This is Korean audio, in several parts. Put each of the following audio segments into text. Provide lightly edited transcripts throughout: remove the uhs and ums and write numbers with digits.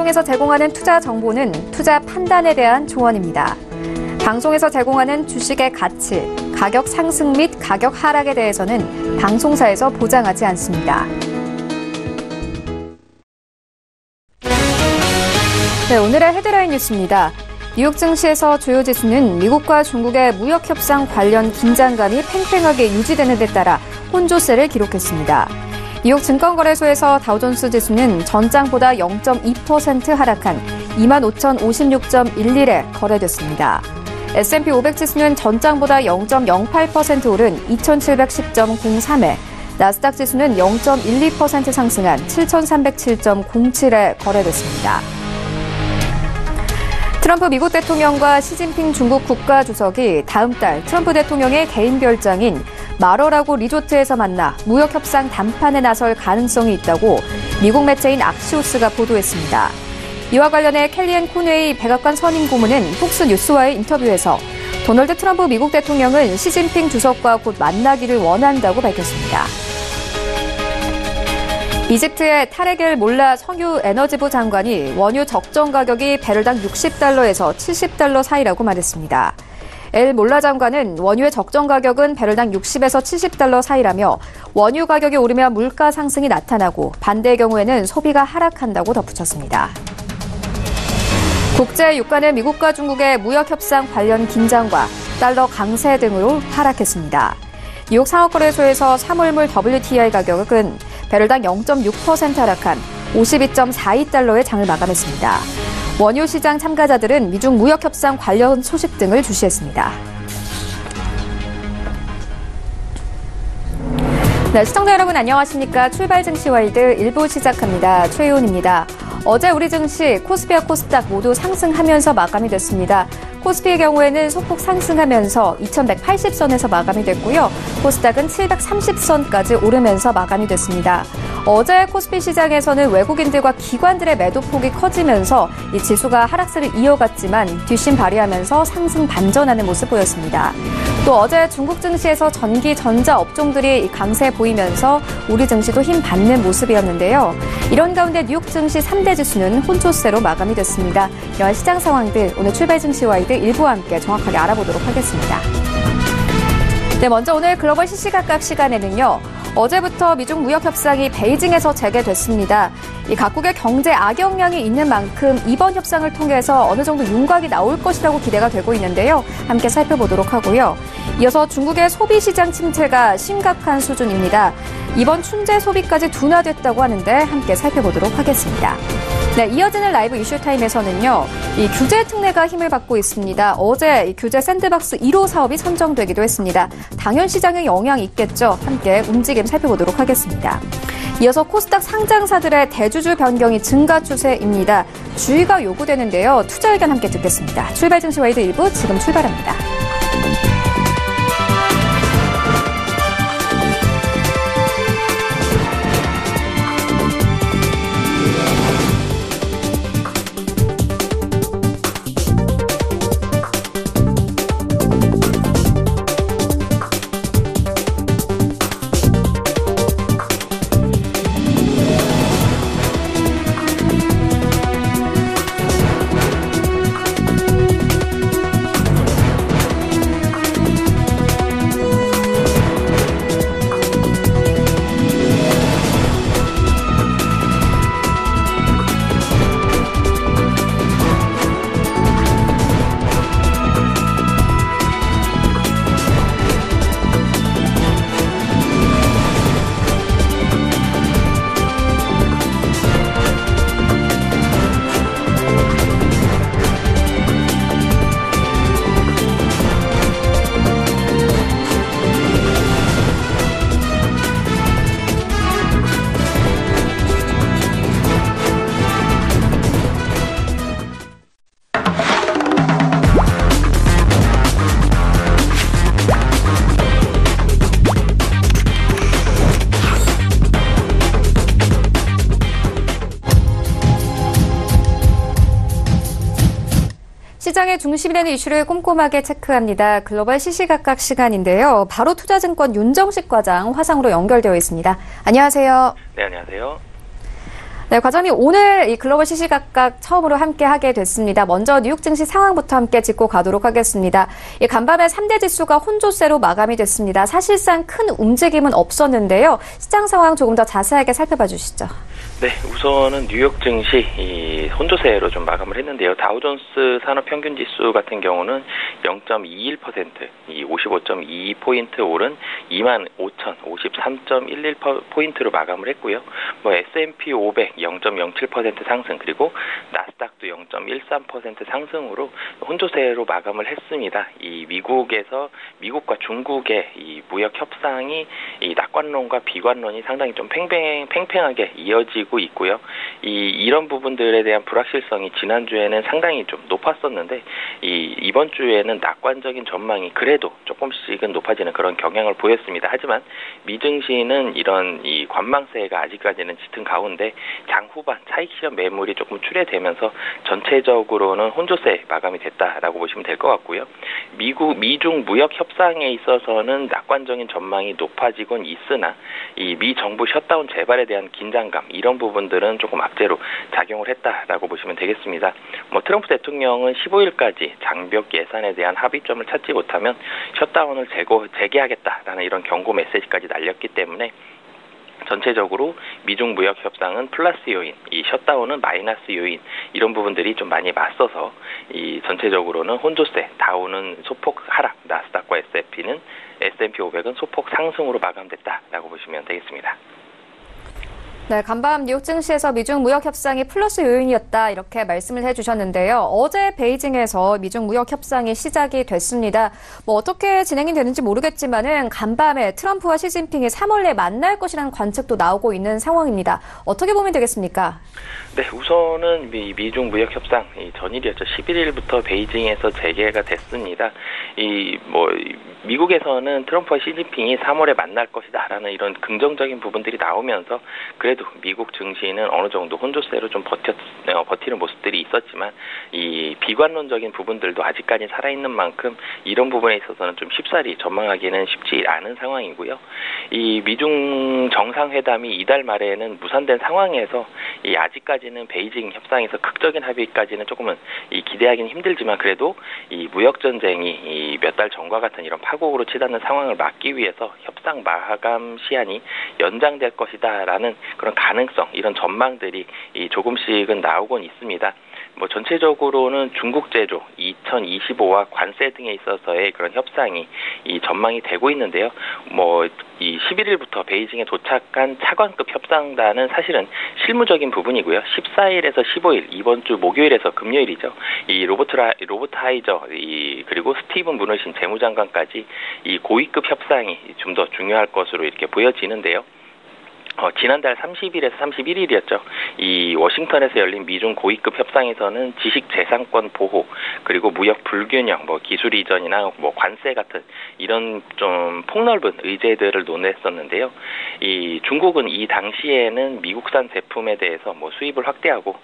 방송에서 제공하는 투자 정보는 투자 판단에 대한 조언입니다. 방송에서 제공하는 주식의 가치, 가격 상승 및 가격 하락에 대해서는 방송사에서 보장하지 않습니다. 네, 오늘의 헤드라인 뉴스입니다. 뉴욕 증시에서 주요 지수는 미국과 중국의 무역 협상 관련 긴장감이 팽팽하게 유지되는 데 따라 혼조세를 기록했습니다. 뉴욕 증권거래소에서 다우존스 지수는 전장보다 0.2% 하락한 25,056.11에 거래됐습니다. S&P 500 지수는 전장보다 0.08% 오른 2,710.03에, 나스닥 지수는 0.12% 상승한 7,307.07에 거래됐습니다. 트럼프 미국 대통령과 시진핑 중국 국가주석이 다음 달 트럼프 대통령의 개인 별장인 마러라고 리조트에서 만나 무역 협상 담판에 나설 가능성이 있다고 미국 매체인 악시오스가 보도했습니다. 이와 관련해 켈리앤 코네이 백악관 선임 고문은 폭스 뉴스와의 인터뷰에서 도널드 트럼프 미국 대통령은 시진핑 주석과 곧 만나기를 원한다고 밝혔습니다. 이집트의 타렉 몰라 석유 에너지부 장관이 원유 적정 가격이 배럴당 60달러에서 70달러 사이라고 말했습니다. 엘 몰라 장관은 원유의 적정 가격은 배럴당 60에서 70달러 사이라며 원유 가격이 오르면 물가 상승이 나타나고 반대의 경우에는 소비가 하락한다고 덧붙였습니다. 국제 유가는 미국과 중국의 무역 협상 관련 긴장과 달러 강세 등으로 하락했습니다. 뉴욕 상업거래소에서 3월물 WTI 가격은 배럴당 0.6% 하락한 52.42달러의 장을 마감했습니다. 원유 시장 참가자들은 미중 무역 협상 관련 소식 등을 주시했습니다. 네, 시청자 여러분 안녕하십니까? 출발 증시 와이드 1부 시작합니다. 최희훈입니다. 어제 우리 증시 코스피와 코스닥 모두 상승하면서 마감이 됐습니다. 코스피의 경우에는 소폭 상승하면서 2180선에서 마감이 됐고요. 코스닥은 730선까지 오르면서 마감이 됐습니다. 어제 코스피 시장에서는 외국인들과 기관들의 매도폭이 커지면서 이 지수가 하락세를 이어갔지만 뒷심 발휘하면서 상승 반전하는 모습 보였습니다. 또 어제 중국 증시에서 전기, 전자 업종들이 강세 보이면서 우리 증시도 힘 받는 모습이었는데요. 이런 가운데 뉴욕 증시 3대 지수는 혼조세로 마감이 됐습니다. 이러한 시장 상황들 오늘 출발 증시 와이드 일부와 함께 정확하게 알아보도록 하겠습니다. 네, 먼저 오늘 글로벌 시시각각 시간에는요. 어제부터 미중 무역 협상이 베이징에서 재개됐습니다. 이 각국의 경제 악영향이 있는 만큼 이번 협상을 통해서 어느 정도 윤곽이 나올 것이라고 기대가 되고 있는데요. 함께 살펴보도록 하고요. 이어서 중국의 소비 시장 침체가 심각한 수준입니다. 이번 춘제 소비까지 둔화됐다고 하는데 함께 살펴보도록 하겠습니다. 네, 이어지는 라이브 이슈타임에서는요. 이 규제 특례가 힘을 받고 있습니다. 어제 이 규제 샌드박스 1호 사업이 선정되기도 했습니다. 당연 시장에 영향이 있겠죠. 함께 움직임 살펴보도록 하겠습니다. 이어서 코스닥 상장사들의 대주주 변경이 증가 추세입니다. 주의가 요구되는데요. 투자 의견 함께 듣겠습니다. 출발 증시 와이드 1부 지금 출발합니다. 시장의 중심이 되는 이슈를 꼼꼼하게 체크합니다. 글로벌 시시각각 시간인데요. 바로 투자증권 윤정식 과장 화상으로 연결되어 있습니다. 안녕하세요. 네, 안녕하세요. 네, 과장님 오늘 이 글로벌 시시각각 처음으로 함께하게 됐습니다. 먼저 뉴욕 증시 상황부터 함께 짚고 가도록 하겠습니다. 이 간밤에 3대 지수가 혼조세로 마감이 됐습니다. 사실상 큰 움직임은 없었는데요. 시장 상황 조금 더 자세하게 살펴봐 주시죠. 네, 우선은 뉴욕 증시 혼조세로 좀 마감을 했는데요. 다우존스 산업평균지수 같은 경우는 0.21%, 55.22포인트 오른 25,053.11포인트로 마감을 했고요. S&P 500 0.07% 상승, 그리고 나스닥도 0.13% 상승으로 혼조세로 마감을 했습니다. 이 미국과 중국의 이 무역 협상이 이 낙관론과 비관론이 상당히 좀 팽팽하게 이어지고 있고요. 이런 부분들에 대한 불확실성이 지난주에는 상당히 좀 높았었는데 이번 주에는 낙관적인 전망이 그래도 조금씩은 높아지는 그런 경향을 보였습니다. 하지만 미증시는 이런 이 관망세가 아직까지는 짙은 가운데 장 후반 차익 실현 매물이 조금 출회되면서 전체적으로는 혼조세 마감이 됐다라고 보시면 될 것 같고요. 미중 무역 협상에 있어서는 낙관적인 전망이 높아지곤 있으나 이 미 정부 셧다운 재발에 대한 긴장감 이런 부분들은 조금 악재로 작용을 했다라고 보시면 되겠습니다. 트럼프 대통령은 15일까지 장벽 예산에 대한 합의점을 찾지 못하면 셧다운을 재개하겠다라는 이런 경고 메시지까지 날렸기 때문에 전체적으로 미중 무역 협상은 플러스 요인, 이 셧다운은 마이너스 요인 이런 부분들이 좀 많이 맞서서 이 전체적으로는 혼조세, 다우는 소폭 하락, 나스닥과 S&P 500은 소폭 상승으로 마감됐다라고 보시면 되겠습니다. 네, 간밤 뉴욕 증시에서 미중 무역 협상이 플러스 요인이었다 이렇게 말씀을 해주셨는데요. 어제 베이징에서 미중 무역 협상이 시작이 됐습니다. 어떻게 진행이 되는지 모르겠지만은 간밤에 트럼프와 시진핑이 3월 내에 만날 것이라는 관측도 나오고 있는 상황입니다. 어떻게 보면 되겠습니까? 네, 우선은 미중 무역 협상 전일이었죠. 11일부터 베이징에서 재개가 됐습니다. 미국에서는 트럼프와 시진핑이 3월에 만날 것이다라는 이런 긍정적인 부분들이 나오면서 그래도 미국 증시는 어느 정도 혼조세로 좀 버티는 모습들이 있었지만 이 비관론적인 부분들도 아직까지 살아있는 만큼 이런 부분에 있어서는 좀 쉽사리 전망하기는 쉽지 않은 상황이고요. 이 미중 정상회담이 이달 말에는 무산된 상황에서 아직까지는 베이징 협상에서 극적인 합의까지는 조금은 기대하기는 힘들지만 그래도 이 무역 전쟁이 몇 달 전과 같은 이런 파국으로 치닫는 상황을 막기 위해서 협상 마감 시한이 연장될 것이다라는 그런 가능성, 이런 전망들이 조금씩은 나오곤 있습니다. 전체적으로는 중국 제조 2025와 관세 등에 있어서의 그런 협상이 전망이 되고 있는데요. 이 11일부터 베이징에 도착한 차관급 협상단은 사실은 실무적인 부분이고요. 14일에서 15일 이번 주 목요일에서 금요일이죠. 이 로버트 하이저 그리고 스티븐 무누신 재무장관까지 이 고위급 협상이 좀 더 중요할 것으로 이렇게 보여지는데요. 지난달 30일에서 31일이었죠. 이 워싱턴에서 열린 미중 고위급 협상에서는 지식재산권 보호, 그리고 무역 불균형, 기술 이전이나 관세 같은 이런 좀 폭넓은 의제들을 논의했었는데요. 이 중국은 이 당시에는 미국산 제품에 대해서 수입을 확대하고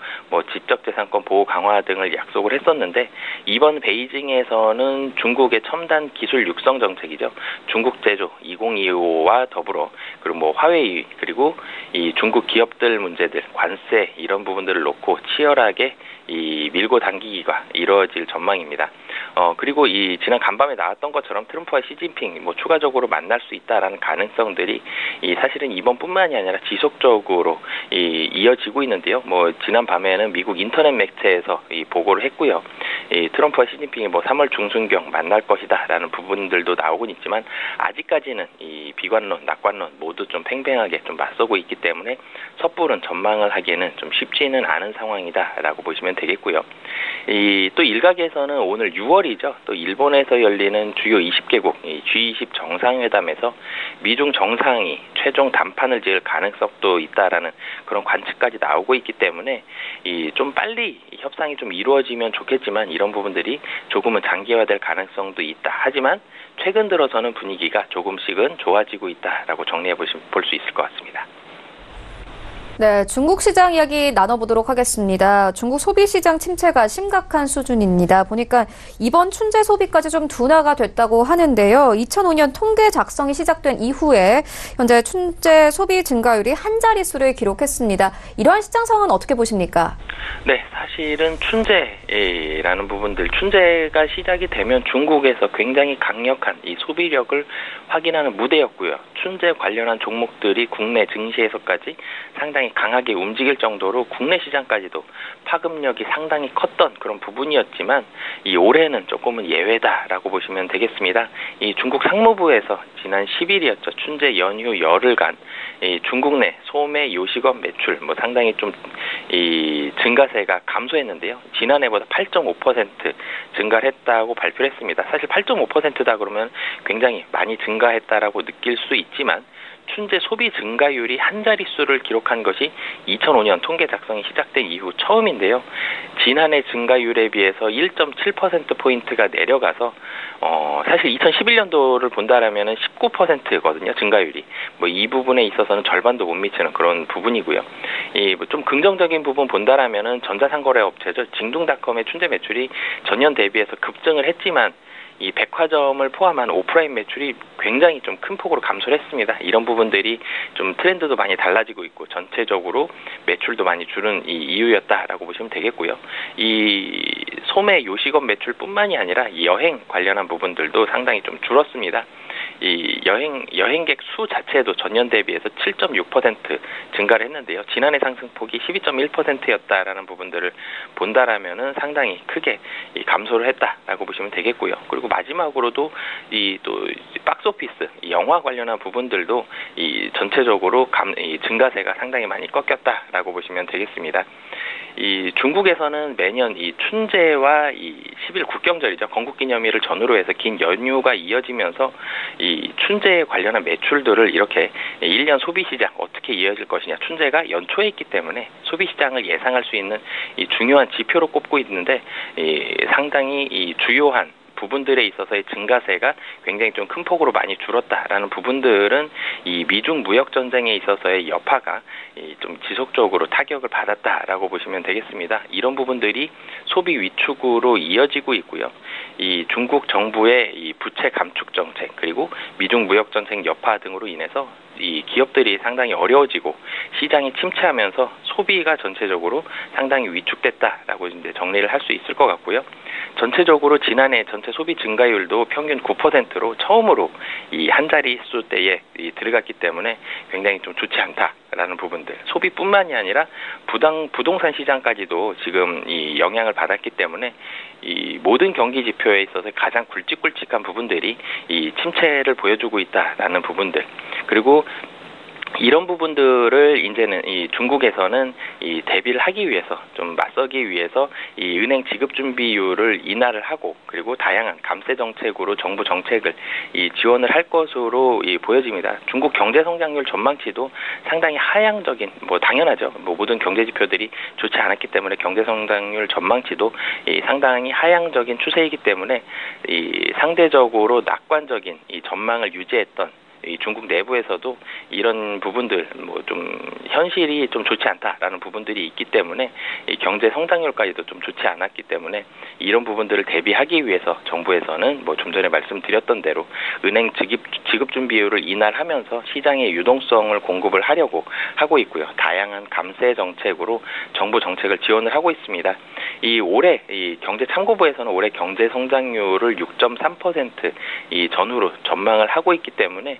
지적재산권 보호 강화 등을 약속을 했었는데 이번 베이징에서는 중국의 첨단 기술 육성 정책이죠. 중국 제조 2025와 더불어 그리고 화웨이 그리고 이 중국 기업들 문제들, 관세 이런 부분들을 놓고 치열하게 밀고 당기기가 이루어질 전망입니다. 그리고 지난 간밤에 나왔던 것처럼 트럼프와 시진핑 추가적으로 만날 수 있다라는 가능성들이 사실은 이번뿐만이 아니라 지속적으로 이어지고 있는데요. 지난 밤에는 미국 인터넷 매체에서 보고를 했고요. 트럼프와 시진핑이 3월 중순경 만날 것이다라는 부분들도 나오곤 있지만 아직까지는 비관론, 낙관론 모두 좀 팽팽하게 좀 맞서고 있기 때문에 섣부른 전망을 하기에는 좀 쉽지는 않은 상황이다라고 보시면 되겠고요. 또 일각에서는 오늘 6월이죠. 또 일본에서 열리는 주요 20개국 G20 정상회담에서 미중 정상이 최종 담판을 지을 가능성도 있다라는 그런 관측까지 나오고 있기 때문에 좀 빨리 협상이 좀 이루어지면 좋겠지만 이런 부분들이 조금은 장기화될 가능성도 있다. 하지만 최근 들어서는 분위기가 조금씩은 좋아지고 있다라고 정리해 볼 수 있을 것 같습니다. 네, 중국 시장 이야기 나눠보도록 하겠습니다. 중국 소비 시장 침체가 심각한 수준입니다. 보니까 이번 춘제 소비까지 좀 둔화가 됐다고 하는데요. 2005년 통계 작성이 시작된 이후에 현재 춘제 소비 증가율이 한 자릿수를 기록했습니다. 이러한 시장 상황은 어떻게 보십니까? 네, 사실은 춘제라는 부분들, 춘제가 시작이 되면 중국에서 굉장히 강력한 이 소비력을 확인하는 무대였고요. 춘제 관련한 종목들이 국내 증시에서까지 상당히 강하게 움직일 정도로 국내 시장까지도 파급력이 상당히 컸던 그런 부분이었지만 이 올해는 조금은 예외다라고 보시면 되겠습니다. 이 중국 상무부에서 지난 10일이었죠. 춘제 연휴 열흘간 이 중국 내 소매 요식업 매출 상당히 좀 이 증가세가 감소했는데요. 지난해보다 8.5% 증가를 했다고 발표를 했습니다. 사실 8.5%다 그러면 굉장히 많이 증가했다라고 느낄 수 있지만 춘제 소비 증가율이 한 자릿수를 기록한 것이 2005년 통계 작성이 시작된 이후 처음인데요. 지난해 증가율에 비해서 1.7%포인트가 내려가서 사실 2011년도를 본다라면 19%거든요. 증가율이. 이 부분에 있어서는 절반도 못 미치는 그런 부분이고요. 좀 긍정적인 부분 본다라면은 전자상거래 업체죠. 징둥닷컴의 춘제 매출이 전년 대비해서 급증을 했지만 이 백화점을 포함한 오프라인 매출이 굉장히 좀 큰 폭으로 감소를 했습니다. 이런 부분들이 좀 트렌드도 많이 달라지고 있고 전체적으로 매출도 많이 줄은 이 이유였다라고 보시면 되겠고요. 이 소매 요식업 매출뿐만이 아니라 이 여행 관련한 부분들도 상당히 좀 줄었습니다. 이 여행객 수 자체도 전년 대비해서 7.6% 증가를 했는데요. 지난해 상승폭이 12.1%였다라는 부분들을 본다라면은 상당히 크게 감소를 했다라고 보시면 되겠고요. 그리고 마지막으로도 이 또 박스오피스 영화 관련한 부분들도 이 전체적으로 이 증가세가 상당히 많이 꺾였다라고 보시면 되겠습니다. 이 중국에서는 매년 이 춘제와 이 10일 국경절이죠. 건국기념일을 전후로 해서 긴 연휴가 이어지면서 이 춘제에 관련한 매출들을 이렇게 1년 소비시장 어떻게 이어질 것이냐. 춘제가 연초에 있기 때문에 소비시장을 예상할 수 있는 이 중요한 지표로 꼽고 있는데 상당히 이 주요한 부분들에 있어서의 증가세가 굉장히 좀 큰 폭으로 많이 줄었다라는 부분들은 이 미중 무역 전쟁에 있어서의 여파가 좀 지속적으로 타격을 받았다라고 보시면 되겠습니다. 이런 부분들이 소비 위축으로 이어지고 있고요. 이 중국 정부의 이 부채 감축 정책 그리고 미중 무역 전쟁 여파 등으로 인해서 이 기업들이 상당히 어려워지고 시장이 침체하면서 소비가 전체적으로 상당히 위축됐다라고 이제 정리를 할 수 있을 것 같고요. 전체적으로 지난해 전체 소비 증가율도 평균 9%로 처음으로 이 한 자릿수대에 들어갔기 때문에 굉장히 좀 좋지 않다라는 부분들. 소비뿐만이 아니라 부동산 시장까지도 지금 이 영향을 받았기 때문에 이 모든 경기 지표에 있어서 가장 굵직굵직한 부분들이 이 침체를 보여주고 있다라는 부분들. 그리고 이런 부분들을 이제는 이 중국에서는 이 대비를 하기 위해서 좀 맞서기 위해서 이 은행 지급 준비율을 인하를 하고 그리고 다양한 감세 정책으로 정부 정책을 이 지원을 할 것으로 보여집니다. 중국 경제 성장률 전망치도 상당히 하향적인 당연하죠. 모든 경제 지표들이 좋지 않았기 때문에 경제 성장률 전망치도 상당히 하향적인 추세이기 때문에 이 상대적으로 낙관적인 이 전망을 유지했던 이 중국 내부에서도 이런 부분들 좀 현실이 좀 좋지 않다라는 부분들이 있기 때문에 이 경제 성장률까지도 좀 좋지 않았기 때문에 이런 부분들을 대비하기 위해서 정부에서는 좀 전에 말씀드렸던 대로 은행 지급 준비율을 인하하면서 시장의 유동성을 공급을 하려고 하고 있고요. 다양한 감세 정책으로 정부 정책을 지원을 하고 있습니다. 이 올해 이 경제참고부에서는 올해 경제 성장률을 6.3% 이 전후로 전망을 하고 있기 때문에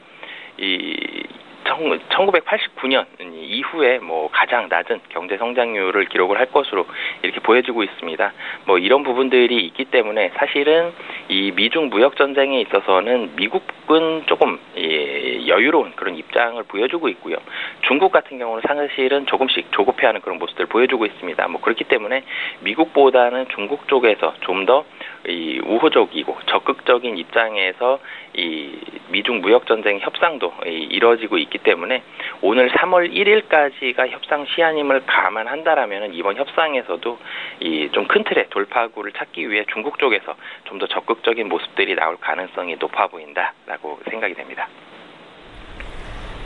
이 1989년 이후에 가장 낮은 경제 성장률을 기록을 할 것으로 이렇게 보여지고 있습니다. 이런 부분들이 있기 때문에 사실은 이 미중 무역 전쟁에 있어서는 미국은 조금 여유로운 그런 입장을 보여주고 있고요. 중국 같은 경우는 사실은 조금씩 조급해하는 그런 모습들을 보여주고 있습니다. 그렇기 때문에 미국보다는 중국 쪽에서 좀 더 이 우호적이고 적극적인 입장에서 이 미중 무역 전쟁 협상도 이루어지고 있기 때문에 오늘 3월 1일까지가 협상 시한임을 감안한다라면 이번 협상에서도 이 좀 큰 틀의 돌파구를 찾기 위해 중국 쪽에서 좀 더 적극적인 모습들이 나올 가능성이 높아 보인다라고 생각이 됩니다.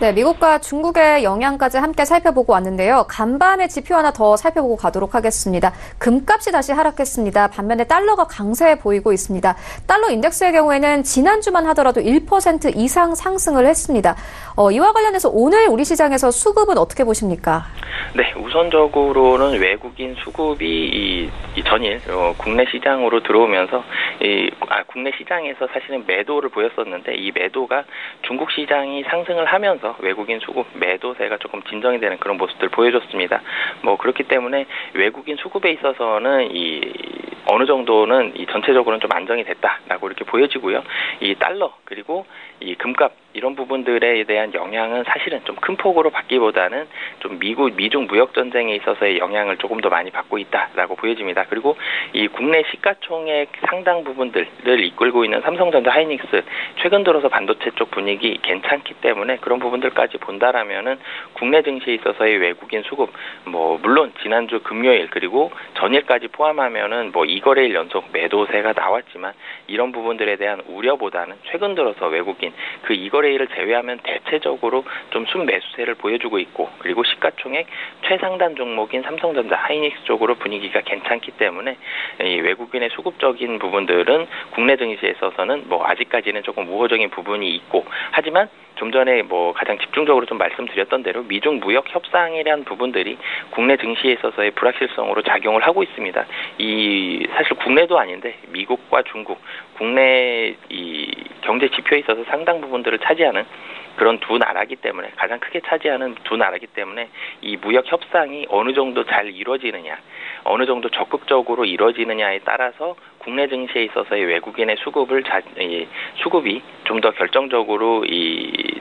네, 미국과 중국의 영향까지 함께 살펴보고 왔는데요. 간밤의 지표 하나 더 살펴보고 가도록 하겠습니다. 금값이 다시 하락했습니다. 반면에 달러가 강세 보이고 있습니다. 달러 인덱스의 경우에는 지난주만 하더라도 1% 이상 상승을 했습니다. 이와 관련해서 오늘 우리 시장에서 수급은 어떻게 보십니까? 네, 우선적으로는 외국인 수급이 이 전일 국내 시장으로 들어오면서 국내 시장에서 사실은 매도를 보였었는데 이 매도가 중국 시장이 상승을 하면서 외국인 수급 매도세가 조금 진정이 되는 그런 모습들 보여줬습니다. 그렇기 때문에 외국인 수급에 있어서는 어느 정도는 전체적으로는 좀 안정이 됐다라고 이렇게 보여지고요. 이 달러 그리고 이 금값 이런 부분들에 대한 영향은 사실은 좀 큰 폭으로 받기보다는 좀 미중 무역 전쟁에 있어서의 영향을 조금 더 많이 받고 있다라고 보여집니다. 그리고 이 국내 시가총액 상당 부분들을 이끌고 있는 삼성전자, 하이닉스 최근 들어서 반도체 쪽 분위기 괜찮기 때문에 그런 부분들까지 본다라면은 국내 증시에 있어서의 외국인 수급 물론 지난주 금요일 그리고 전일까지 포함하면은 2거래일 연속 매도세가 나왔지만 이런 부분들에 대한 우려보다는 최근 들어서 외국인 그 2거래일을 제외하면 대체적으로 좀 순매수세를 보여주고 있고 그리고 시가총액 최상단 종목인 삼성전자, 하이닉스 쪽으로 분위기가 괜찮기 때문에 이 외국인의 수급적인 부분들은 국내 증시에 있어서는 아직까지는 조금 우호적인 부분이 있고 하지만 좀 전에 가장 집중적으로 좀 말씀드렸던 대로 미중 무역 협상이라는 부분들이 국내 증시에 있어서의 불확실성으로 작용을 하고 있습니다. 사실 국내도 아닌데 미국과 중국 국내 이 경제 지표에 있어서 상당 부분들을 차지하는 그런 두 나라기 때문에 가장 크게 차지하는 두 나라기 때문에 이 무역 협상이 어느 정도 잘 이루어지느냐 어느 정도 적극적으로 이루어지느냐에 따라서 국내 증시에 있어서의 외국인의 수급이 좀 더 결정적으로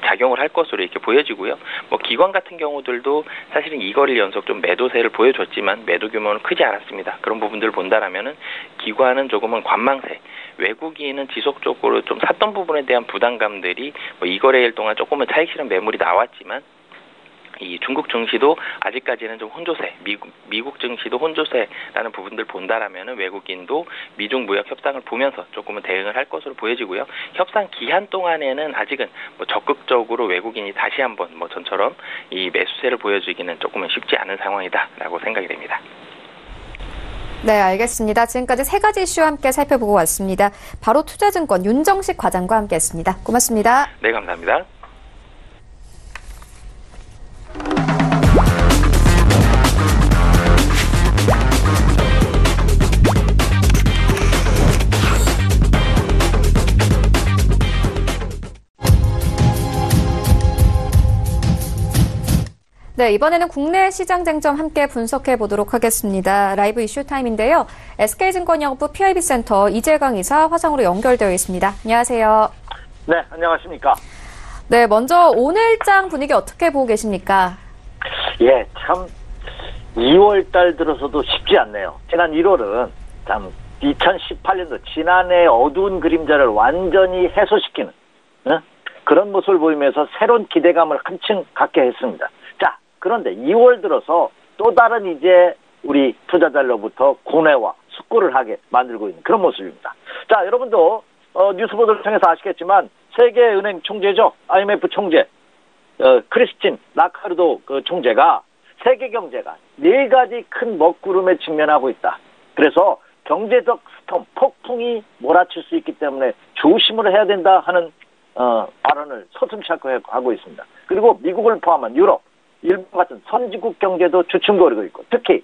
작용을 할 것으로 이렇게 보여지고요. 기관 같은 경우들도 사실은 2거래일 연속 좀 매도세를 보여줬지만 매도 규모는 크지 않았습니다. 그런 부분들을 본다라면은 기관은 조금은 관망세, 외국인은 지속적으로 좀 샀던 부분에 대한 부담감들이 2거래일 동안 조금은 차익 실현 매물이 나왔지만 이 중국 증시도 아직까지는 좀 혼조세, 미국 증시도 혼조세라는 부분들 본다라면은 외국인도 미중 무역 협상을 보면서 조금은 대응을 할 것으로 보여지고요. 협상 기한 동안에는 아직은 적극적으로 외국인이 다시 한번 전처럼 이 매수세를 보여주기는 조금은 쉽지 않은 상황이다라고 생각이 됩니다. 네, 알겠습니다. 지금까지 세 가지 이슈와 함께 살펴보고 왔습니다. 바로 투자증권 윤정식 과장과 함께했습니다. 고맙습니다. 네, 감사합니다. 네, 이번에는 국내 시장 쟁점 함께 분석해 보도록 하겠습니다. 라이브 이슈 타임인데요. SK증권영업부 PIB센터 이재강 이사 화상으로 연결되어 있습니다. 안녕하세요. 네, 안녕하십니까. 네, 먼저 오늘장 분위기 어떻게 보고 계십니까? 예, 참 2월 달 들어서도 쉽지 않네요. 지난 1월은 참 2018년도 지난해 어두운 그림자를 완전히 해소시키는 그런 모습을 보이면서 새로운 기대감을 한층 갖게 했습니다. 자, 그런데 2월 들어서 또 다른 이제 우리 투자자로부터 고뇌와 숙고를 하게 만들고 있는 그런 모습입니다. 자, 여러분도 뉴스 보도를 통해서 아시겠지만 세계은행 총재죠. IMF 총재 크리스틴 라카르도 그 총재가 세계 경제가 4가지 큰 먹구름에 직면하고 있다. 그래서 경제적 스톰, 폭풍이 몰아칠 수 있기 때문에 조심을 해야 된다 하는 발언을 서슴지 않고 하고 있습니다. 그리고 미국을 포함한 유럽, 일본 같은 선진국 경제도 주춤거리고 있고 특히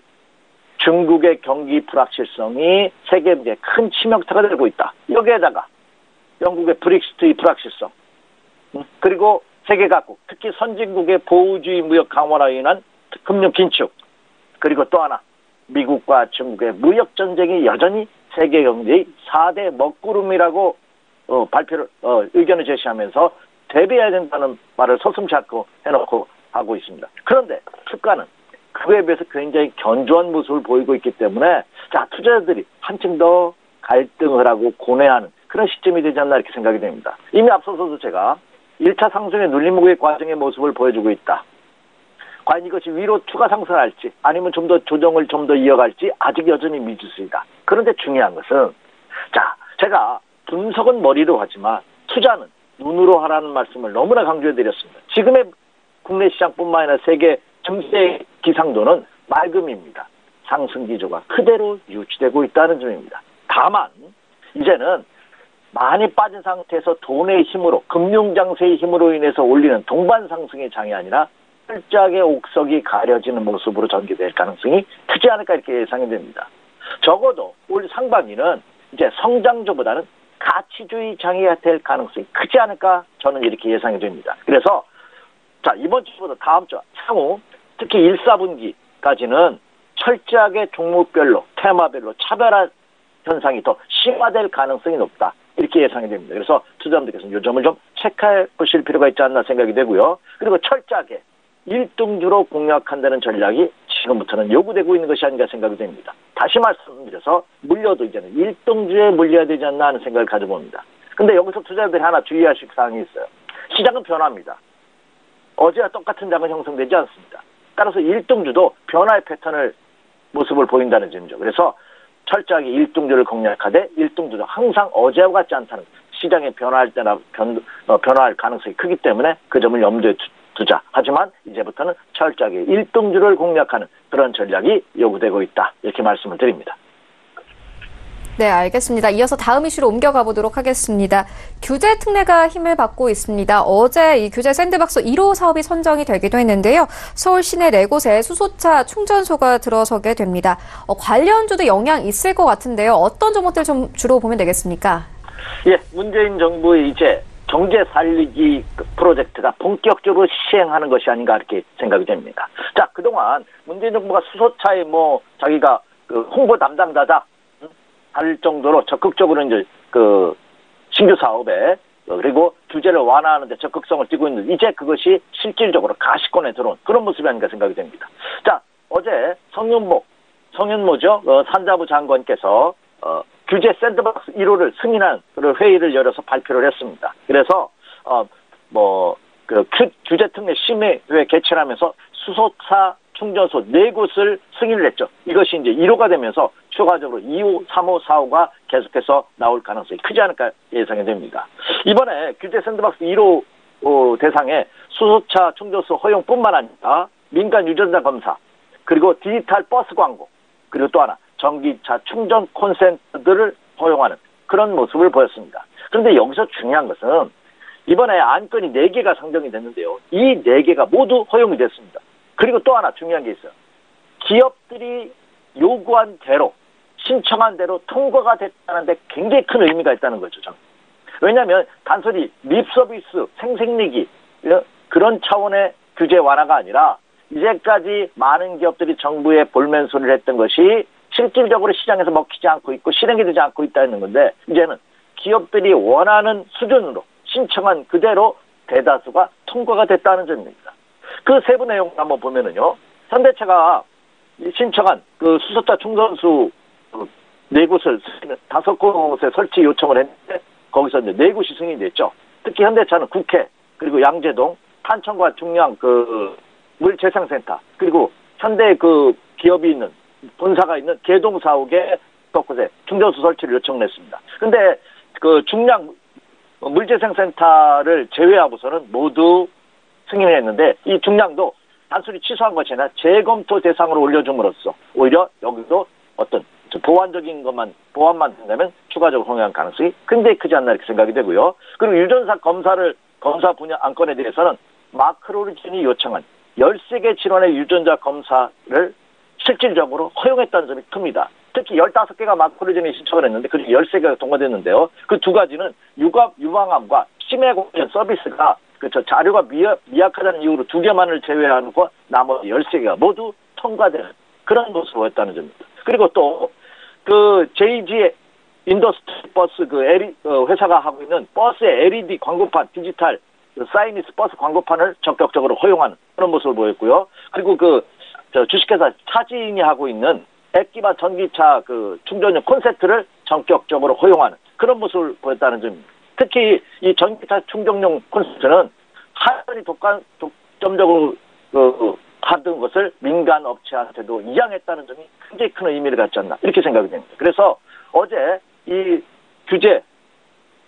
중국의 경기 불확실성이 세계 경제에 큰 치명타가 되고 있다. 여기에다가 영국의 브렉시트의 불확실성 그리고 세계 각국 특히 선진국의 보호주의 무역 강화로 인한 금융 긴축 그리고 또 하나 미국과 중국의 무역 전쟁이 여전히 세계 경제의 4대 먹구름이라고 의견을 제시하면서 대비해야 된다는 말을 서슴지 않고 해놓고 하고 있습니다. 그런데 주가는 그에 비해서 굉장히 견조한 모습을 보이고 있기 때문에 자, 투자자들이 한층 더 갈등을 하고 고뇌하는 그런 시점이 되지 않나 이렇게 생각이 됩니다. 이미 앞서서도 제가 1차 상승의 눌림목의 과정의 모습을 보여주고 있다. 과연 이것이 위로 추가 상승할지 아니면 좀 더 조정을 좀 더 이어갈지 아직 여전히 미지수이다. 그런데 중요한 것은 자, 제가 분석은 머리로 하지만 투자는 눈으로 하라는 말씀을 너무나 강조해드렸습니다. 지금의 국내 시장뿐만 아니라 세계 증시 기상도는 맑음입니다. 상승 기조가 그대로 유지되고 있다는 점입니다. 다만 이제는 많이 빠진 상태에서 돈의 힘으로, 금융 장세의 힘으로 인해서 올리는 동반 상승의 장이 아니라 철저하게 옥석이 가려지는 모습으로 전개될 가능성이 크지 않을까 이렇게 예상이 됩니다. 적어도 올 상반기는 이제 성장주보다는 가치주의 장이 될 가능성이 크지 않을까 저는 이렇게 예상이 됩니다. 그래서 자, 이번 주보다 다음 주 향후 특히 1, 4분기까지는 철저하게 종목별로, 테마별로 차별화 현상이 더 심화될 가능성이 높다. 이렇게 예상이 됩니다. 그래서 투자자분들께서는 이 점을 좀 체크해 보실 필요가 있지 않나 생각이 되고요. 그리고 철저하게 1등주로 공략한다는 전략이 지금부터는 요구되고 있는 것이 아닌가 생각이 됩니다. 다시 말씀드려서 물려도 이제는 1등주에 물려야 되지 않나 하는 생각을 가져봅니다. 근데 여기서 투자자들이 하나 주의하실 사항이 있어요. 시장은 변화합니다. 어제와 똑같은 장은 형성되지 않습니다. 따라서 1등주도 변화의 패턴을 모습을 보인다는 점이죠. 그래서 철저하게 1등주를 공략하되 1등주도 항상 어제와 같지 않다는 시장에 변화할 때나 변화할 가능성이 크기 때문에 그 점을 염두에 두자. 하지만 이제부터는 철저하게 1등주를 공략하는 그런 전략이 요구되고 있다. 이렇게 말씀을 드립니다. 네, 알겠습니다. 이어서 다음 이슈로 옮겨가 보도록 하겠습니다. 규제 특례가 힘을 받고 있습니다. 어제 이 규제 샌드박스 1호 사업이 선정이 되기도 했는데요. 서울 시내 4곳에 수소차 충전소가 들어서게 됩니다. 관련주도 영향 있을 것 같은데요. 어떤 종목들 좀 주로 보면 되겠습니까? 예, 문재인 정부의 이제 경제 살리기 프로젝트가 본격적으로 시행하는 것이 아닌가 이렇게 생각이 됩니다. 자, 그동안 문재인 정부가 수소차에 자기가 홍보 담당자다 할 정도로 적극적으로 이제 신규 사업에 그리고 규제를 완화하는데 적극성을 띠고 있는데 이제 그것이 실질적으로 가시권에 들어온 그런 모습이 아닌가 생각이 됩니다. 자, 어제 성윤모죠 산자부 장관께서 규제 샌드박스 1호를 승인한 그런 회의를 열어서 발표를 했습니다. 그래서 규제 특례 심의회 개최를 하면서 수소차 충전소 4곳을 승인을 했죠. 이것이 이제 1호가 되면서 추가적으로 2호, 3호, 4호가 계속해서 나올 가능성이 크지 않을까 예상이 됩니다. 이번에 규제 샌드박스 1호 대상에 수소차 충전소 허용뿐만 아니라 민간 유전자 검사, 그리고 디지털 버스 광고, 그리고 또 하나 전기차 충전 콘센트들을 허용하는 그런 모습을 보였습니다. 그런데 여기서 중요한 것은 이번에 안건이 4개가 상정이 됐는데요. 이 4개가 모두 허용이 됐습니다. 그리고 또 하나 중요한 게 있어요. 기업들이 요구한 대로, 신청한 대로 통과가 됐다는 데 굉장히 큰 의미가 있다는 거죠. 저는. 왜냐하면 단순히 립서비스, 생색내기 그런 차원의 규제 완화가 아니라 이제까지 많은 기업들이 정부에 볼멘소리를 했던 것이 실질적으로 시장에서 먹히지 않고 있고 실행이 되지 않고 있다는 건데 이제는 기업들이 원하는 수준으로 신청한 그대로 대다수가 통과가 됐다는 점입니다. 그 세부 내용을 한번 보면은요. 현대차가 신청한 수소차 충전소 4곳을 5곳에 설치 요청을 했는데 거기서 이제 4곳이 승인이 됐죠. 특히 현대차는 국회 그리고 양재동 탄천과 중량 물재생센터 그리고 현대 기업이 있는 본사가 있는 개동 사옥에 곳곳에 충전소 설치를 요청을 했습니다. 근데 중량 물재생센터를 제외하고서는 모두 승인을 했는데 이 중량도 단순히 취소한 것이 아니라 재검토 대상으로 올려줌으로써 오히려 여기도 어떤 보완만 된다면 추가적으로 허용할 가능성이 굉장히 크지 않나 이렇게 생각이 되고요. 그리고 유전자 검사 분야 안건에 대해서는 마크로리진이 요청한 13개 질환의 유전자 검사를 실질적으로 허용했다는 점이 큽니다. 특히 15개가 마크로리진이 신청을 했는데 그중에 13개가 통과됐는데요. 그 2가지는 유방암과 치매 관련 서비스가 자료가 미약하다는 이유로 2개만을 제외하고 나머지 13개가 모두 통과되는 그런 모습을 보였다는 점입니다. 그리고 또 JG 인더스트리 버스 회사가 하고 있는 버스의 LED 광고판 디지털 사이니스 버스 광고판을 적극적으로 허용하는 그런 모습을 보였고요. 그리고 주식회사 차지인이 하고 있는 액 기반 전기차 충전용 콘센트를 전격적으로 허용하는 그런 모습을 보였다는 점입니다. 특히 이 전기차 충전용 콘센트는 하연이 독점적으로 하던 것을 민간 업체한테도 이양했다는 점이 굉장히 큰 의미를 갖지 않나 이렇게 생각이 됩니다. 그래서 어제 이 규제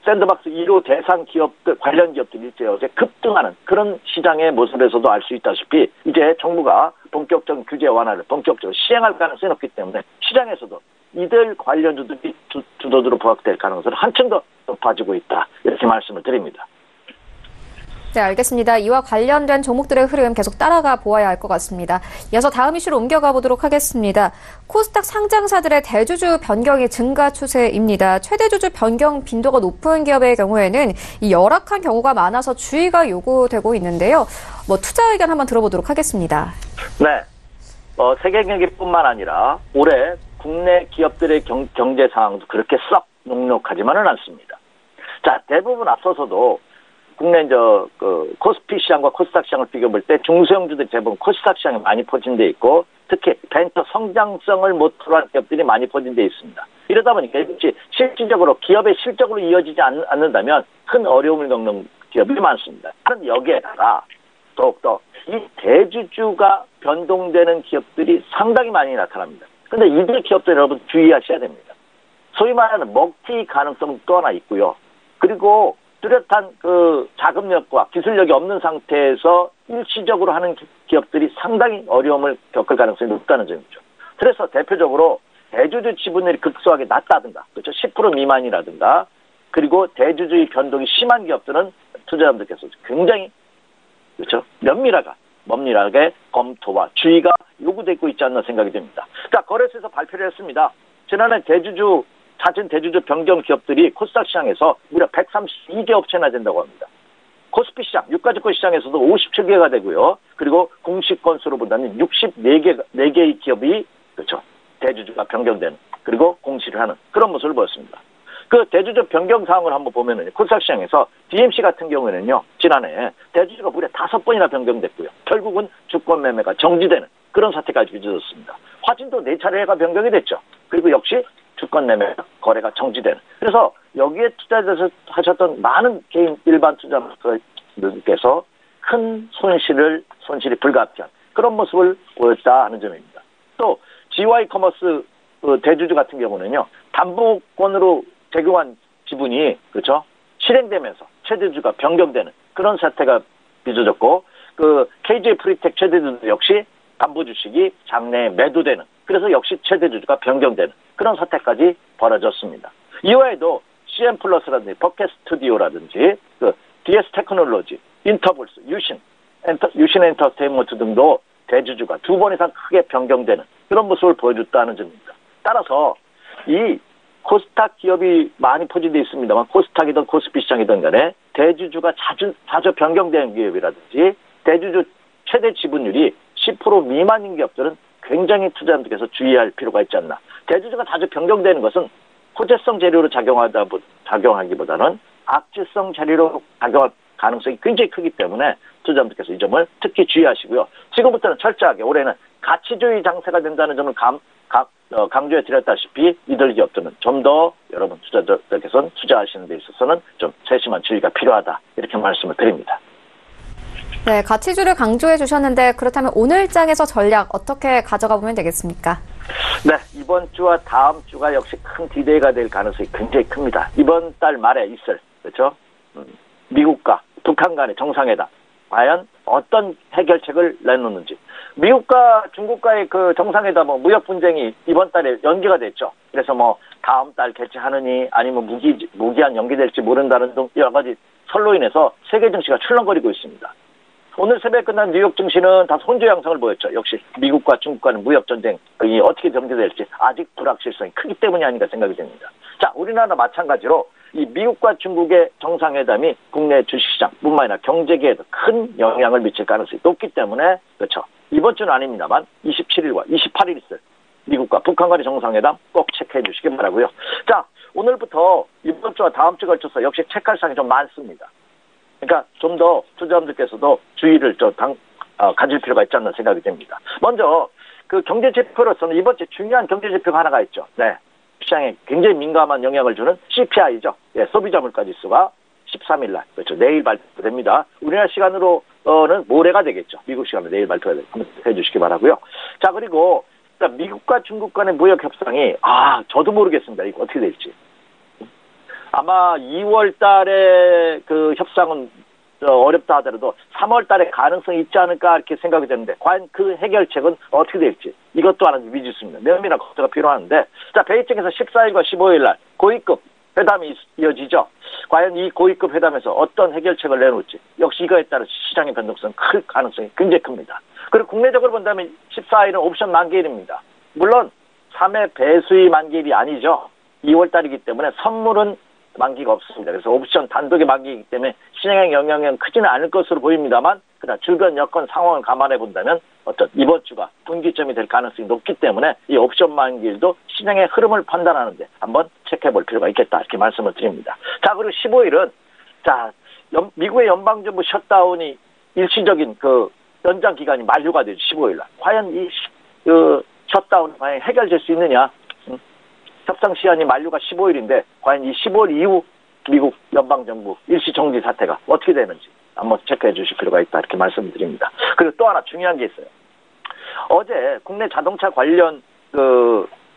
샌드박스 1호 대상 기업들, 관련 기업들이 이제 어제 급등하는 그런 시장의 모습에서도 알 수 있다시피 이제 정부가 본격적인 규제 완화를 본격적으로 시행할 가능성이 높기 때문에 시장에서도 이들 관련주들이 주도주로 부각될 가능성이 한층 더 높아지고 있다. 이렇게 말씀을 드립니다. 네, 알겠습니다. 이와 관련된 종목들의 흐름 계속 따라가 보아야 할 것 같습니다. 이어서 다음 이슈로 옮겨가 보도록 하겠습니다. 코스닥 상장사들의 대주주 변경이 증가 추세입니다. 최대 주주 변경 빈도가 높은 기업의 경우에는 이 열악한 경우가 많아서 주의가 요구되고 있는데요. 투자 의견 한번 들어보도록 하겠습니다. 네, 세계 경기뿐만 아니라 올해 국내 기업들의 경제 상황도 그렇게 썩 녹록하지만은 않습니다. 자, 대부분 앞서서도 국내 코스피 시장과 코스닥 시장을 비교해볼 때 중소형주들이 대부분 코스닥 시장에 많이 포진돼 있고 특히 벤처 성장성을 모토로 한 기업들이 많이 포진돼 있습니다. 이러다 보니까 실질적으로 기업의 실적으로 이어지지 않는다면 큰 어려움을 겪는 기업이 많습니다. 여기에다가 더욱더 이 대주주가 변동되는 기업들이 상당히 많이 나타납니다. 그런데 이들 기업들 여러분 주의하셔야 됩니다. 소위 말하는 먹튀 가능성은 또 하나 있고요. 그리고 뚜렷한 자금력과 기술력이 없는 상태에서 일시적으로 하는 기업들이 상당히 어려움을 겪을 가능성이 높다는 점이죠. 그래서 대표적으로 대주주 지분율이 급소하게 낮다든가, 그렇죠? 10% 미만이라든가, 그리고 대주주의 변동이 심한 기업들은 투자자분들께서 굉장히 그렇죠? 면밀하게 검토와 주의가 요구되고 있지 않나 생각이 됩니다. 자, 거래소에서 발표를 했습니다. 지난해 잦은 대주주 변경 기업들이 코스닥 시장에서 무려 132개 업체나 된다고 합니다. 코스피 시장, 유가증권 시장에서도 57개가 되고요. 그리고 공식 건수로 본다면 64개의 기업이 그렇죠. 대주주가 변경되는 그리고 공시를 하는 그런 모습을 보였습니다. 그 대주주 변경 사항을 한번 보면은 코스닥 시장에서 DMC 같은 경우에는요. 지난해 대주주가 무려 5번이나 변경됐고요. 결국은 주권 매매가 정지되는 그런 사태까지 빚어졌습니다. 화진도 4차례가 변경이 됐죠. 그리고 역시 주권 매매 거래가 정지되는. 그래서 여기에 투자하셨던 많은 개인 일반 투자자분들께서 큰 손실이 불가피한 그런 모습을 보였다 하는 점입니다. 또 GY 커머스 대주주 같은 경우는요. 담보권으로 제공한 지분이 그렇죠? 실행되면서 최대주주가 변경되는 그런 사태가 빚어졌고 KJ 프리텍 최대주주 역시 담보주식이 장내에 매도되는 그래서 역시 최대주주가 변경되는 그런 사태까지 벌어졌습니다. 이외에도 CM 플러스라든지 버켓 스튜디오라든지 DS 테크놀로지, 인터볼스, 유신 엔터테인먼트 등도 대주주가 2번 이상 크게 변경되는 그런 모습을 보여줬다는 점입니다. 따라서 이 코스닥 기업이 많이 포진되어 있습니다만 코스닥이든 코스피 시장이든 간에 대주주가 자주 변경되는 기업이라든지 대주주 최대 지분율이 10% 미만인 기업들은 굉장히 투자자분들께서 주의할 필요가 있지 않나. 대주주가 자주 변경되는 것은 호재성 재료로 작용하기보다는 악재성 재료로 작용할 가능성이 굉장히 크기 때문에 투자자분들께서 이 점을 특히 주의하시고요. 지금부터는 철저하게 올해는 가치주의 장세가 된다는 점을 강조해 드렸다시피 이들 기업들은 좀 더 여러분 투자자들께서는 투자하시는 데 있어서는 좀 세심한 주의가 필요하다. 이렇게 말씀을 드립니다. 네, 가치주를 강조해 주셨는데 그렇다면 오늘 장에서 전략 어떻게 가져가 보면 되겠습니까? 네, 이번 주와 다음 주가 역시 큰 디데이가 될 가능성이 굉장히 큽니다. 이번 달 말에 있을 그렇죠? 미국과 북한 간의 정상회담 과연 어떤 해결책을 내놓는지. 미국과 중국과의 정상회담은 무역 분쟁이 이번 달에 연기가 됐죠. 그래서 다음 달 개최하느니 아니면 무기한 연기될지 모른다는 등 여러 가지 설로 인해서 세계 증시가 출렁거리고 있습니다. 오늘 새벽에 끝난 뉴욕 증시는 다소 혼조 양상을 보였죠. 역시 미국과 중국 간의 무역 전쟁이 어떻게 전개될지 아직 불확실성이 크기 때문이 아닌가 생각이 됩니다. 자, 우리나라 마찬가지로 이 미국과 중국의 정상회담이 국내 주식시장뿐만 아니라 경제계에도 큰 영향을 미칠 가능성이 높기 때문에 그렇죠. 이번 주는 아닙니다만 27일과 28일 있을 미국과 북한 간의 정상회담 꼭 체크해 주시기 바라고요. 자, 오늘부터 이번 주와 다음 주에 걸쳐서 역시 체크할 사항이 좀 많습니다. 그러니까 좀 더 투자자분들께서도 주의를 가질 필요가 있지 않나 생각이 됩니다. 먼저 경제 지표로서는 이번 주 중요한 경제 지표가 하나가 있죠. 네, 시장에 굉장히 민감한 영향을 주는 CPI죠. 예, 소비자 물가지수가 13일 날 그렇죠. 내일 발표됩니다. 우리나라 시간으로는 모레가 되겠죠. 미국 시간으로 내일 발표가 해주시기 바라고요. 자, 그리고 미국과 중국 간의 무역 협상이 저도 모르겠습니다. 이거 어떻게 될지. 아마 2월 달에 그 협상은 어렵다 하더라도 3월 달에 가능성이 있지 않을까 이렇게 생각이 되는데 과연 그 해결책은 어떻게 될지 이것도 하나 미지수입니다. 면밀한 검토가 필요한데 자 베이징에서 14일과 15일 날 고위급 회담이 이어지죠. 과연 이 고위급 회담에서 어떤 해결책을 내놓을지 역시 이거에 따라 시장의 변동성 클 가능성이 굉장히 큽니다. 그리고 국내적으로 본다면 14일은 옵션 만기일입니다. 물론 3회 배수의 만기일이 아니죠. 2월 달이기 때문에 선물은 만기가 없습니다. 그래서 옵션 단독의 만기이기 때문에 시장에 영향은 크지는 않을 것으로 보입니다만 그러나 주변 여건 상황을 감안해 본다면 어떤 이번 주가 분기점이 될 가능성이 높기 때문에 이 옵션 만기일도 시장의 흐름을 판단하는데 한번 체크해 볼 필요가 있겠다 이렇게 말씀을 드립니다. 자 그리고 15일은 자 미국의 연방정부 셧다운이 일시적인 그 연장 기간이 만료가 되죠. 15일 날 과연 이 셧다운 과연 해결될 수 있느냐? 협상 시한이 만료가 15일인데 과연 이 15일 이후 미국 연방정부 일시정지 사태가 어떻게 되는지 한번 체크해 주실 필요가 있다 이렇게 말씀드립니다. 그리고 또 하나 중요한 게 있어요. 어제 국내 자동차 관련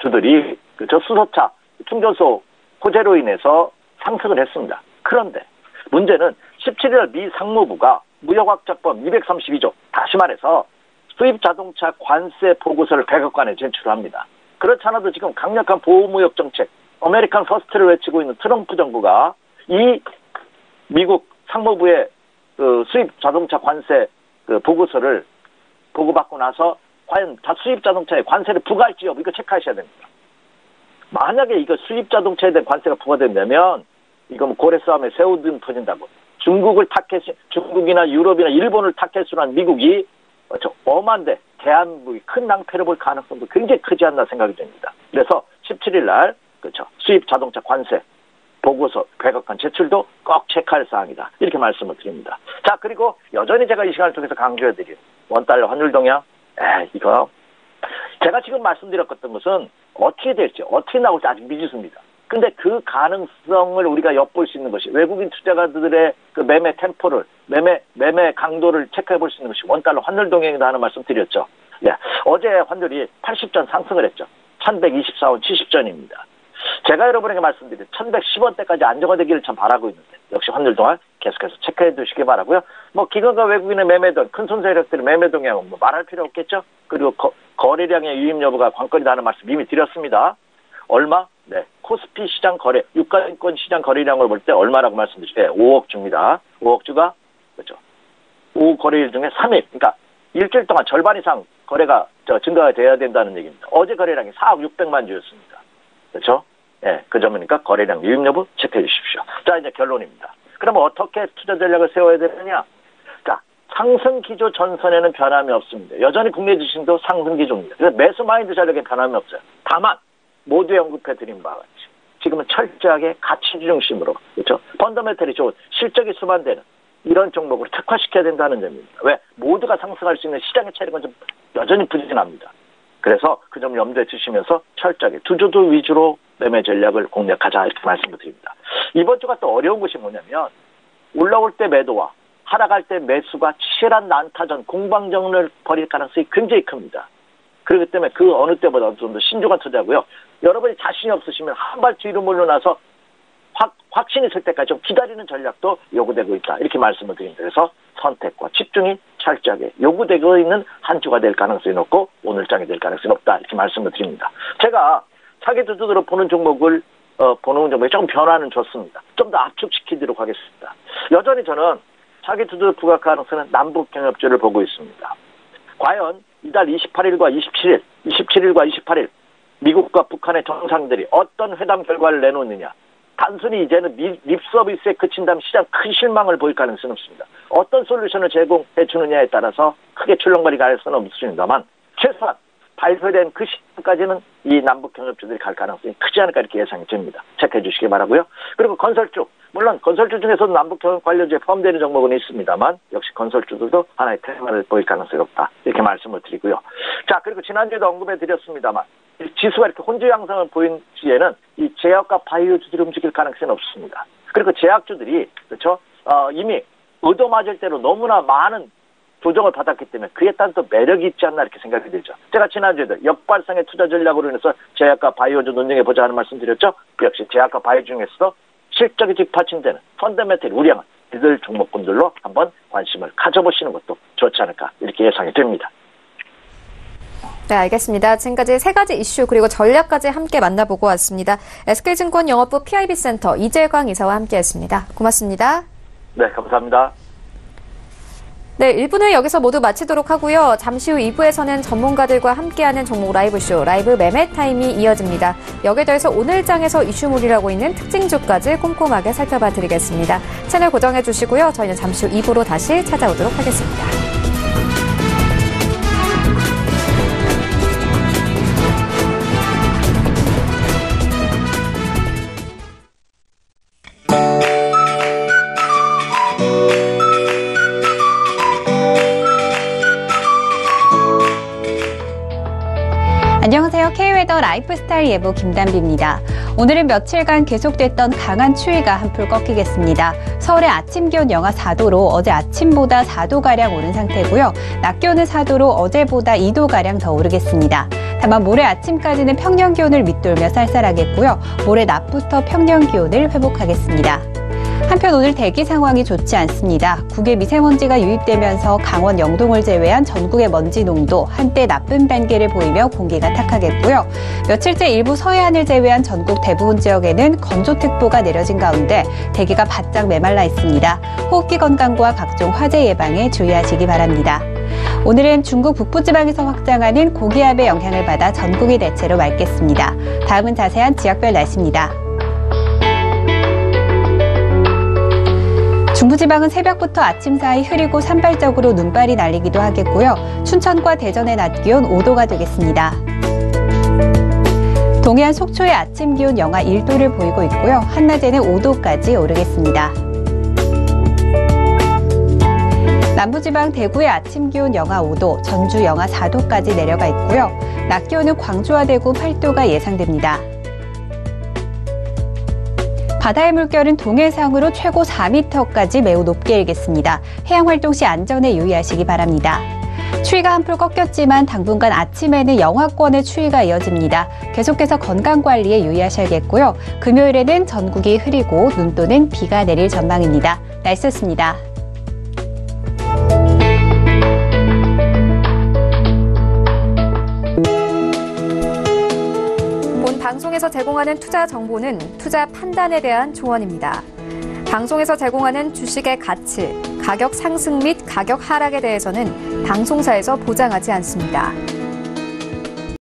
주들이 저수소차 충전소 호재로 인해서 상승을 했습니다. 그런데 문제는 17일 미 상무부가 무역확장법 232조 다시 말해서 수입 자동차 관세 보고서를 백악관에 제출합니다. 그렇지 않아도 지금 강력한 보호무역 정책, 아메리칸 퍼스트를 외치고 있는 트럼프 정부가 이 미국 상무부의 수입 자동차 관세 보고서를 보고받고 나서 과연 수입 자동차에 관세를 부과할지 여부 이거 체크하셔야 됩니다. 만약에 이거 수입 자동차에 대한 관세가 부과된다면 이거 뭐 고래 싸움에 새우등 터진다고 중국이나 유럽이나 일본을 타겟으로 한 미국이 엄한데 대한민국이 큰 낭패를 볼 가능성도 굉장히 크지 않나 생각이 됩니다. 그래서 17일 날 수입 자동차 관세 보고서 백악관 제출도 꼭 체크할 사항이다. 이렇게 말씀을 드립니다. 자 그리고 여전히 제가 이 시간을 통해서 강조해드린 원달러 환율 동향 이거 제가 지금 말씀드렸던 것은 어떻게 될지 어떻게 나올지 아직 미지수입니다. 근데 그 가능성을 우리가 엿볼 수 있는 것이 외국인 투자가들의 그 매매 템포를 매매 강도를 체크해 볼 수 있는 것이 원달러 환율 동향이다 하는 말씀 드렸죠. 예, 어제 환율이 80전 상승을 했죠. 1124원 70전입니다. 제가 여러분에게 말씀드린 1110원대까지 안정화되기를 참 바라고 있는데 역시 환율 동안 계속해서 체크해 두시기 바라고요. 뭐 기관과 외국인의 매매돈, 큰 손 세력들의 매매 동향은 뭐 말할 필요 없겠죠. 그리고 거래량의 유입 여부가 관건이다 하는 말씀 이미 드렸습니다. 얼마? 네, 코스피 시장 거래, 유가증권 시장 거래량을 볼 때 얼마라고 말씀드릴게요. 5억 주입니다. 5억 주가 그렇죠. 5 거래일 중에 3일, 그러니까 일주일 동안 절반 이상 거래가 증가가 돼야 된다는 얘기입니다. 어제 거래량이 4억 600만 주였습니다. 그렇죠? 예, 그 점이니까 거래량 유입 여부 체크해 주십시오. 자, 이제 결론입니다. 그러면 어떻게 투자 전략을 세워야 되느냐? 자, 상승 기조 전선에는 변함이 없습니다. 여전히 국내 주식도 상승 기조입니다. 그래서 매수 마인드 전략에 변함이 없어요. 다만 모두에 언급해드린 바와 같이 지금은 철저하게 가치 중심으로 그렇죠? 펀더멘털이 좋은 실적이 수반되는 이런 종목으로 특화시켜야 된다는 점입니다. 왜? 모두가 상승할 수 있는 시장의 체력은 좀 여전히 부진합니다. 그래서 그 점 염두에 두시면서 철저하게 두조도 위주로 매매 전략을 공략하자 이렇게 말씀을 드립니다. 이번 주가 또 어려운 것이 뭐냐면 올라올 때 매도와 하락할 때 매수가 치열한 난타전 공방전을 벌일 가능성이 굉장히 큽니다. 그렇기 때문에 그 어느 때보다 좀 더 신중한 투자고요. 여러분이 자신이 없으시면 한 발 뒤로 물러나서 확신이 있을 때까지 좀 기다리는 전략도 요구되고 있다. 이렇게 말씀을 드립니다. 그래서 선택과 집중이 철저하게 요구되고 있는 한 주가 될 가능성이 높고 오늘장이 될 가능성이 높다. 이렇게 말씀을 드립니다. 제가 차기 투자로 보는 종목을 보는 종목에 조금 변화는 줬습니다. 좀 더 압축시키도록 하겠습니다. 여전히 저는 차기 투자로 부각 가능성은 남북 경협주를 보고 있습니다. 과연 이달 28일과 27일과 28일 미국과 북한의 정상들이 어떤 회담 결과를 내놓느냐. 단순히 이제는 립 서비스에 그친다면 시장 큰 실망을 보일 가능성은 없습니다. 어떤 솔루션을 제공해 주느냐에 따라서 크게 출렁거리 갈 수는 없습니다만 최소한 발표된 그 시점까지는 이 남북 경협주들이 갈 가능성이 크지 않을까 이렇게 예상이 됩니다. 체크해 주시기 바라고요. 그리고 건설주, 물론 건설주 중에서도 남북 경협 관련주에 포함되는 종목은 있습니다만 역시 건설주들도 하나의 테마를 보일 가능성이 없다. 이렇게 말씀을 드리고요. 자, 그리고 지난주에도 언급해 드렸습니다만 지수가 이렇게 혼조 양상을 보인 시에는 이 제약과 바이오주들이 움직일 가능성은 없습니다. 그리고 제약주들이 그렇죠? 이미 얻어맞을 대로 너무나 많은 조정을 받았기 때문에 그에 따른 또 매력이 있지 않나 이렇게 생각이 들죠. 제가 지난주에도 역발상의 투자 전략으로 인해서 제약과 바이오주 논쟁해보자 하는 말씀 드렸죠. 역시 제약과 바이오 중에서도 실적이 뒷받침되는 펀더멘털이 우량한 이들 종목군들로 한번 관심을 가져보시는 것도 좋지 않을까 이렇게 예상이 됩니다. 네, 알겠습니다. 지금까지 세 가지 이슈 그리고 전략까지 함께 만나보고 왔습니다. SK증권 영업부 PIB센터 이재광 이사와 함께했습니다. 고맙습니다. 네, 감사합니다. 네, 1부는 여기서 모두 마치도록 하고요. 잠시 후 2부에서는 전문가들과 함께하는 종목 라이브쇼, 라이브 매매 타임이 이어집니다. 여기에 더해서 오늘 장에서 이슈몰이라고 있는 특징주까지 꼼꼼하게 살펴봐 드리겠습니다. 채널 고정해 주시고요. 저희는 잠시 후 2부로 다시 찾아오도록 하겠습니다. 안녕하세요. K웨더 라이프스타일 예보 김단비입니다. 오늘은 며칠간 계속됐던 강한 추위가 한풀 꺾이겠습니다. 서울의 아침 기온 영하 4도로 어제 아침보다 4도가량 오른 상태고요. 낮 기온은 4도로 어제보다 2도가량 더 오르겠습니다. 다만 모레 아침까지는 평년 기온을 밑돌며 쌀쌀하겠고요. 모레 낮부터 평년 기온을 회복하겠습니다. 한편 오늘 대기 상황이 좋지 않습니다. 국외 미세먼지가 유입되면서 강원 영동을 제외한 전국의 먼지 농도 한때 나쁨 단계를 보이며 공기가 탁하겠고요. 며칠째 일부 서해안을 제외한 전국 대부분 지역에는 건조특보가 내려진 가운데 대기가 바짝 메말라 있습니다. 호흡기 건강과 각종 화재 예방에 주의하시기 바랍니다. 오늘은 중국 북부지방에서 확장하는 고기압의 영향을 받아 전국이 대체로 맑겠습니다. 다음은 자세한 지역별 날씨입니다. 중부지방은 새벽부터 아침 사이 흐리고 산발적으로 눈발이 날리기도 하겠고요. 춘천과 대전의 낮 기온 5도가 되겠습니다. 동해안 속초의 아침 기온 영하 1도를 보이고 있고요. 한낮에는 5도까지 오르겠습니다. 남부지방 대구의 아침 기온 영하 5도, 전주 영하 4도까지 내려가 있고요. 낮 기온은 광주와 대구 8도가 예상됩니다. 바다의 물결은 동해상으로 최고 4m까지 매우 높게 일겠습니다. 해양활동 시 안전에 유의하시기 바랍니다. 추위가 한풀 꺾였지만 당분간 아침에는 영하권의 추위가 이어집니다. 계속해서 건강관리에 유의하셔야겠고요. 금요일에는 전국이 흐리고 눈 또는 비가 내릴 전망입니다. 날씨였습니다. 방송에서 제공하는 투자 정보는 투자 판단에 대한 조언입니다. 방송에서 제공하는 주식의 가치, 가격 상승 및 가격 하락에 대해서는 방송사에서 보장하지 않습니다.